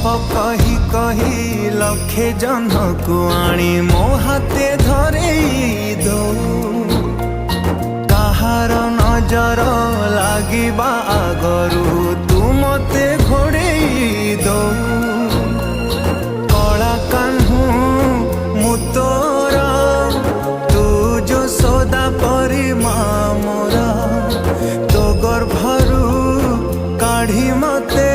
कही कही लखे जन को आनी मो हाथे धरे दो कहार नजर लागिबा आगरू तू मते घोड़े दो कला कान्हू मु तोर तू जो सदा परी माँ मोरा तो गर्भरू काढ़ी मते